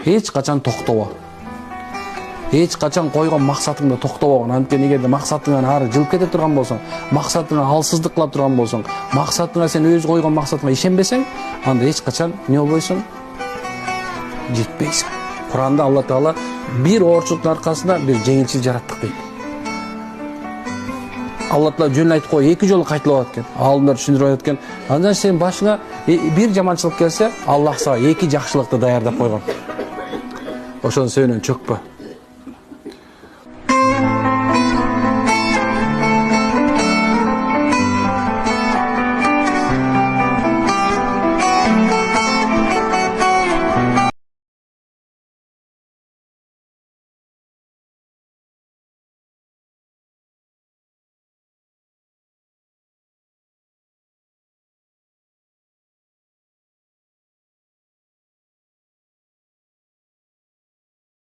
эч качан токтобо. Эч качан койгон максатыңда токтобогон. Анткени эгерде максатыңдан ары жылып кете турган болсоң, максатыңа алсыздык кыла турган болсоң, максатыңа сен өз койгон максатыңа ишенбесең, анда эч качан не болбойсуң? Жетпейсиң. Куранда Алла Таала бир оорчулуктун аркасында бир жеңилчилик жараттык дейт. Алла Таала жөн айтып кой, эки жолу кайталап аткан. Алдымдар түшүндүрүп аткан. Андан сен башыңа бир жаманчылык келсе, Аллах сага эки жакшылыкты даярдап койгон. Ошону сөйнөн чөкпө.